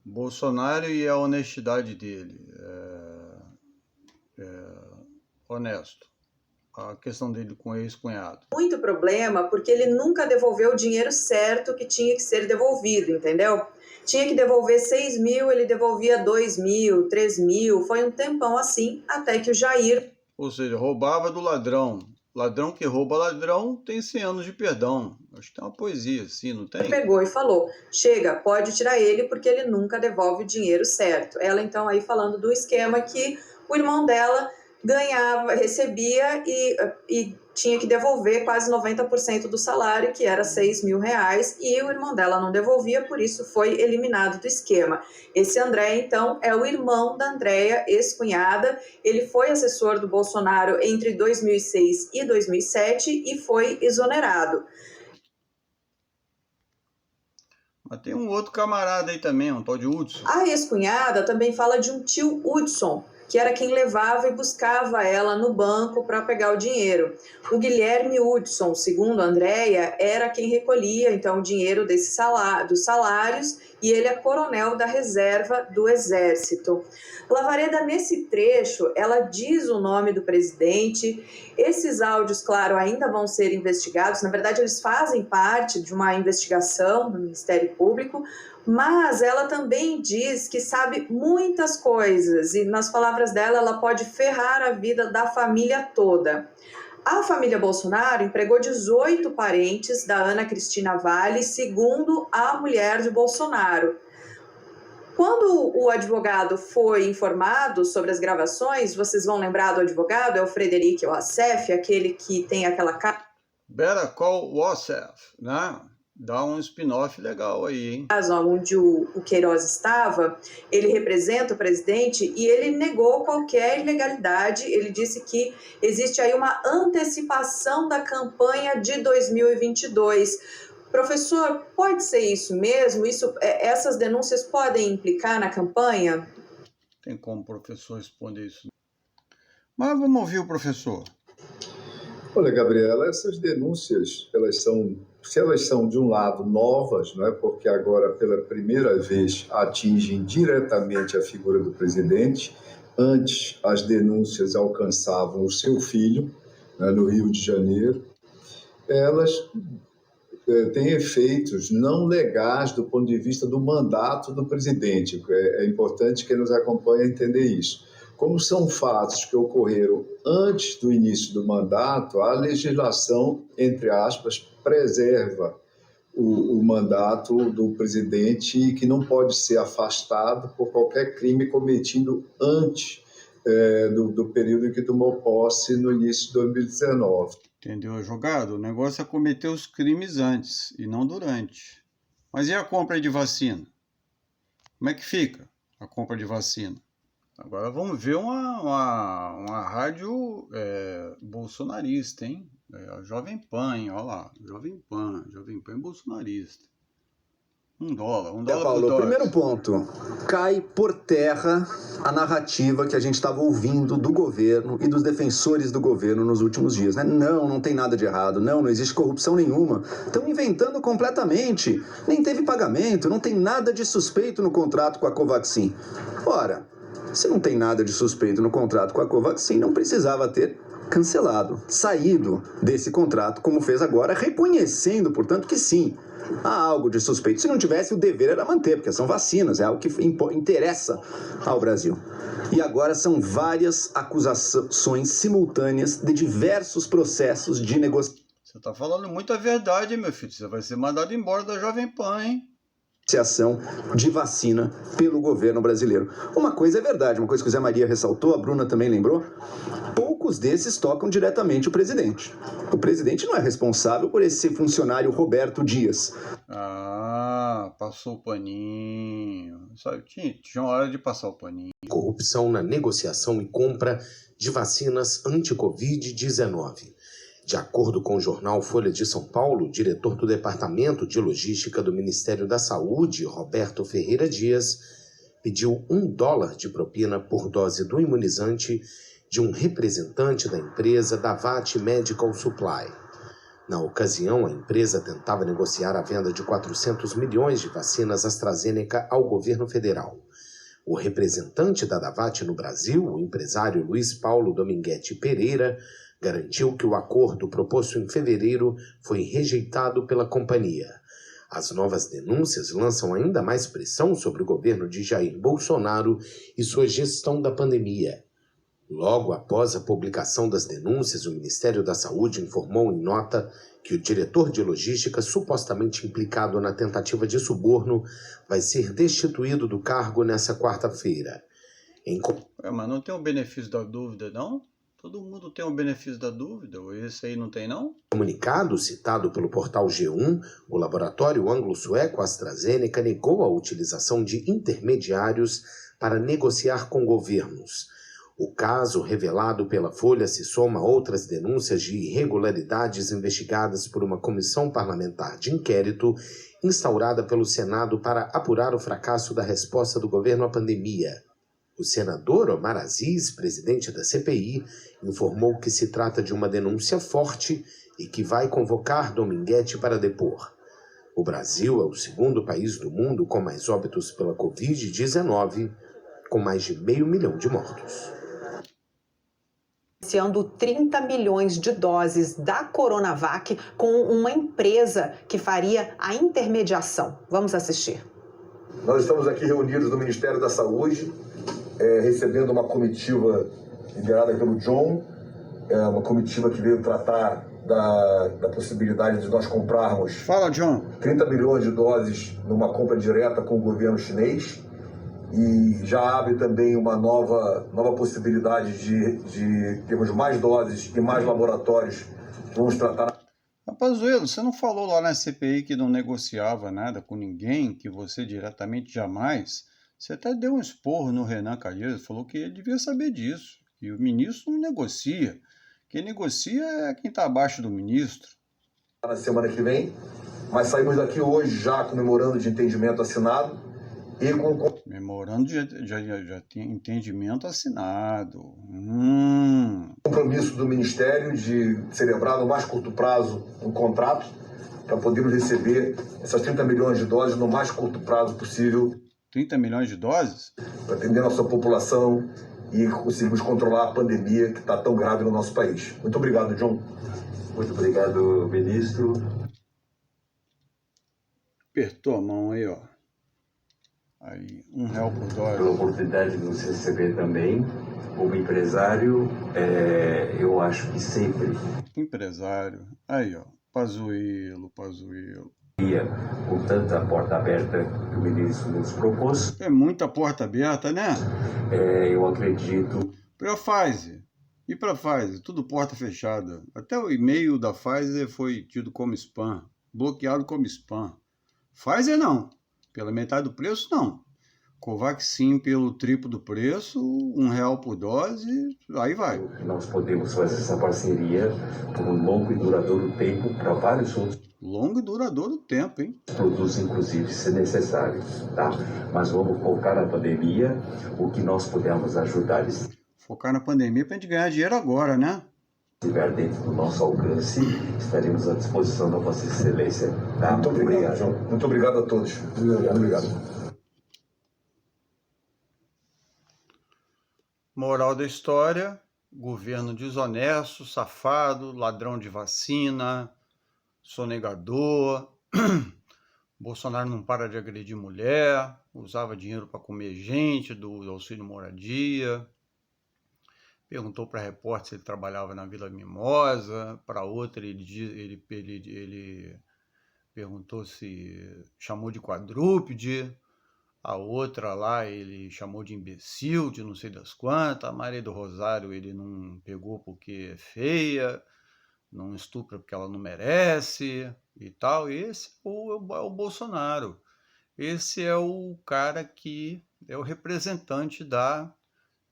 Bolsonaro e a honestidade dele. Honesto. A questão dele com o ex-cunhado. Muito problema, porque ele nunca devolveu o dinheiro certo que tinha que ser devolvido, entendeu? Tinha que devolver 6 mil, ele devolvia 2 mil, 3 mil, foi um tempão assim, até que o Jair... Ou seja, roubava do ladrão. Ladrão que rouba ladrão tem 100 anos de perdão. Acho que tem uma poesia assim, não tem? Pegou e falou, chega, pode tirar ele porque ele nunca devolve o dinheiro certo. Ela então aí falando do esquema que o irmão dela ganhava, recebia e tinha que devolver quase 90% do salário, que era 6 mil reais, e o irmão dela não devolvia, por isso foi eliminado do esquema. Esse André, então, é o irmão da Andréia, ex-cunhada. Ele foi assessor do Bolsonaro entre 2006 e 2007 e foi exonerado. Mas tem um outro camarada aí também, um tal de Hudson. A ex-cunhada também fala de um tio Hudson, que era quem levava e buscava ela no banco para pegar o dinheiro. O Guilherme Hudson, segundo a Andréia, era quem recolhia então o dinheiro dos salários, e ele é coronel da reserva do Exército. Lavareda, nesse trecho, ela diz o nome do presidente. Esses áudios, claro, ainda vão ser investigados. Na verdade, eles fazem parte de uma investigação do Ministério Público, mas ela também diz que sabe muitas coisas e, nas palavras dela, ela pode ferrar a vida da família toda. A família Bolsonaro empregou 18 parentes da Ana Cristina Valle, segundo a mulher de Bolsonaro. Quando o advogado foi informado sobre as gravações, vocês vão lembrar do advogado, é o Frederic Wassef, aquele que tem aquela... Better Call Wassef, né? Dá um spin-off legal aí, hein? Onde o Queiroz estava, ele representa o presidente e ele negou qualquer ilegalidade. Ele disse que existe aí uma antecipação da campanha de 2022. Professor, pode ser isso mesmo? Essas denúncias podem implicar na campanha? Tem como o professor responder isso. Mas vamos ouvir o professor. Olha, Gabriela, essas denúncias, se elas são de um lado novas, não é? Porque agora pela primeira vez atingem diretamente a figura do presidente. Antes as denúncias alcançavam o seu filho, né, no Rio de Janeiro. Elas têm efeitos não legais do ponto de vista do mandato do presidente. É importante que nos acompanhe entender isso. Como são fatos que ocorreram antes do início do mandato, a legislação, entre aspas, preserva o mandato do presidente, que não pode ser afastado por qualquer crime cometido antes do período em que tomou posse no início de 2019. Entendeu a jogada? O negócio é cometer os crimes antes e não durante. Mas e a compra de vacina? Como é que fica a compra de vacina? Agora vamos ver uma rádio bolsonarista, hein? A Jovem Pan, hein? Olha lá, Jovem Pan bolsonarista. $1 Paulo, por dólar. Primeiro ponto, cai por terra a narrativa que a gente estava ouvindo do governo e dos defensores do governo nos últimos dias, né? Não tem nada de errado, não existe corrupção nenhuma. Estão inventando completamente, nem teve pagamento, não tem nada de suspeito no contrato com a Covaxin. Ora, se não tem nada de suspeito no contrato com a Covaxin, não precisava ter cancelado, saído desse contrato, como fez agora, reconhecendo, portanto, que sim, há algo de suspeito. Se não tivesse, o dever era manter, porque são vacinas, é algo que interessa ao Brasil. E agora são várias acusações simultâneas de diversos processos de negociação. Você está falando muita verdade, meu filho. Você vai ser mandado embora da Jovem Pan, hein? De vacina pelo governo brasileiro. Uma coisa é verdade, uma coisa que o Zé Maria ressaltou, a Bruna também lembrou, poucos desses tocam diretamente o presidente. O presidente não é responsável por esse funcionário Roberto Dias. Passou o paninho. Sabe, tinha hora de passar o paninho. Corrupção na negociação e compra de vacinas anti-Covid-19. De acordo com o jornal Folha de São Paulo, o diretor do Departamento de Logística do Ministério da Saúde, Roberto Ferreira Dias, pediu $1 de propina por dose do imunizante de um representante da empresa Davat Medical Supply. Na ocasião, a empresa tentava negociar a venda de 400 milhões de vacinas AstraZeneca ao governo federal. O representante da Davatt no Brasil, o empresário Luiz Paulo Dominguete Pereira, garantiu que o acordo proposto em fevereiro foi rejeitado pela companhia. As novas denúncias lançam ainda mais pressão sobre o governo de Jair Bolsonaro e sua gestão da pandemia. Logo após a publicação das denúncias, o Ministério da Saúde informou em nota que o diretor de logística, supostamente implicado na tentativa de suborno, vai ser destituído do cargo nesta quarta-feira. Mas não tem o benefício da dúvida, não? Todo mundo tem o benefício da dúvida, ou esse aí não tem, não? Comunicado citado pelo portal G1, o laboratório anglo-sueco AstraZeneca negou a utilização de intermediários para negociar com governos. O caso revelado pela Folha se soma a outras denúncias de irregularidades investigadas por uma comissão parlamentar de inquérito instaurada pelo Senado para apurar o fracasso da resposta do governo à pandemia. O senador Omar Aziz, presidente da CPI, informou que se trata de uma denúncia forte e que vai convocar Dominguete para depor. O Brasil é o segundo país do mundo com mais óbitos pela Covid-19, com mais de 500 mil de mortos. Financiando 30 milhões de doses da Coronavac com uma empresa que faria a intermediação. Vamos assistir. Nós estamos aqui reunidos no Ministério da Saúde, recebendo uma comitiva liderada pelo John, uma comitiva que veio tratar da possibilidade de nós comprarmos Fala, John. 30 milhões de doses numa compra direta com o governo chinês. E já abre também uma nova possibilidade de termos mais doses e mais laboratórios que vamos tratar. Pazuello, você não falou lá na CPI que não negociava nada com ninguém, que você diretamente jamais? Você até deu um esporro no Renan Calheiros, falou que ele devia saber disso, que o ministro não negocia. Quem negocia é quem está abaixo do ministro. Na semana que vem, mas saímos daqui hoje já com memorando de entendimento assinado. Memorando já tem entendimento assinado. Compromisso do Ministério de celebrar no mais curto prazo um contrato para podermos receber essas 30 milhões de doses no mais curto prazo possível. 30 milhões de doses? Para atender a nossa população e conseguirmos controlar a pandemia que está tão grave no nosso país. Muito obrigado, John. Muito obrigado, ministro. Apertou a mão aí, ó. Aí, R$1 por dose. Pela oportunidade de nos receber também. Como empresário, eu acho que sempre... Empresário. Aí, ó. Pazuello. Com tanta porta aberta que o ministro nos propôs. É muita porta aberta, né? Eu acredito... Para Pfizer. E para Pfizer? Tudo porta fechada. Até o e-mail da Pfizer foi tido como spam. Bloqueado como spam. Pfizer não. Pela metade do preço, não. Covaxin pelo triplo do preço, R$1 por dose, aí vai. Nós podemos fazer essa parceria por um longo e duradouro tempo para vários outros. Longo e duradouro tempo, hein? Produtos, inclusive, se necessário, tá? Mas vamos focar na pandemia, o que nós pudermos ajudar. Focar na pandemia para a gente ganhar dinheiro agora, né? Se estiver dentro do nosso alcance, estaremos à disposição da Vossa Excelência. Tá? Muito obrigado, João. Muito obrigado a todos. Obrigado. Moral da história: governo desonesto, safado, ladrão de vacina, sonegador. Bolsonaro não para de agredir mulher, usava dinheiro para comer gente do auxílio moradia. Perguntou para a repórter se ele trabalhava na Vila Mimosa, para outra ele perguntou se chamou de quadrúpede, a outra lá ele chamou de imbecil, de não sei das quantas, a Maria do Rosário ele não pegou porque é feia, não estupra porque ela não merece e tal. Esse é o Bolsonaro, esse é o cara que é o representante da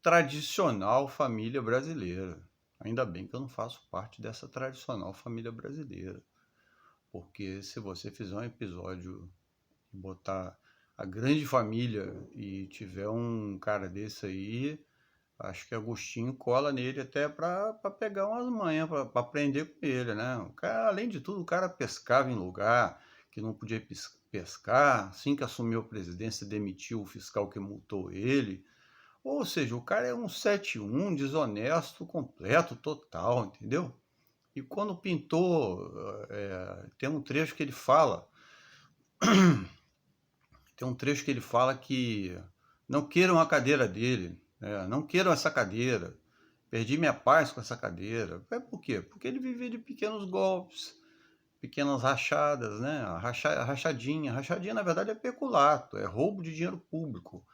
tradicional família brasileira. Ainda bem que eu não faço parte dessa tradicional família brasileira, porque se você fizer um episódio e botar a grande família e tiver um cara desse aí, Acho que Agostinho cola nele até para pegar umas manhas, para aprender com ele, né? O cara, além de tudo, o cara pescava em lugar que não podia pescar. Assim que assumiu a presidência, demitiu o fiscal que multou ele. Ou seja, o cara é um 71, desonesto completo, total, entendeu? E quando pintou, tem um trecho que ele fala, que não queiram a cadeira dele, não queiram essa cadeira, perdi minha paz com essa cadeira. Por quê? Porque ele vivia de pequenos golpes, pequenas rachadas, né? Rachadinha, na verdade é peculato, é roubo de dinheiro público.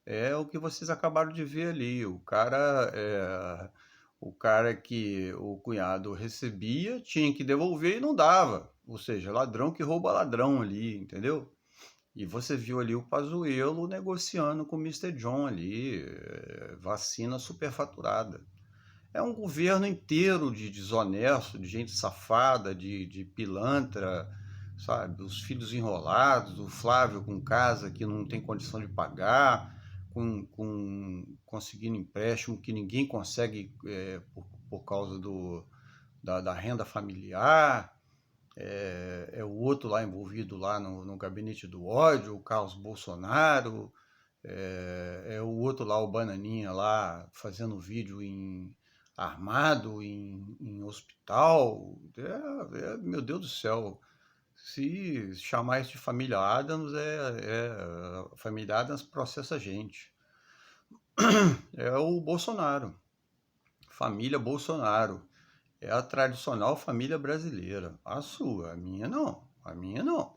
É o que vocês acabaram de ver ali. O cara que o cunhado recebia tinha que devolver e não dava. Ou seja, ladrão que rouba ladrão ali, entendeu? E você viu ali o Pazuello negociando com o Mr. John ali, vacina superfaturada. É um governo inteiro de desonesto, de gente safada, de pilantra, sabe? Os filhos enrolados, o Flávio com casa que não tem condição de pagar, conseguindo empréstimo que ninguém consegue por causa da renda familiar. É o outro lá envolvido lá no gabinete do ódio, o Carlos Bolsonaro. É o outro lá, o Bananinha lá, fazendo vídeo armado em hospital. Meu Deus do céu. Se chamar isso de família Adams, a família Adams processa a gente. É o Bolsonaro. Família Bolsonaro. É a tradicional família brasileira. A sua, a minha não. A minha não.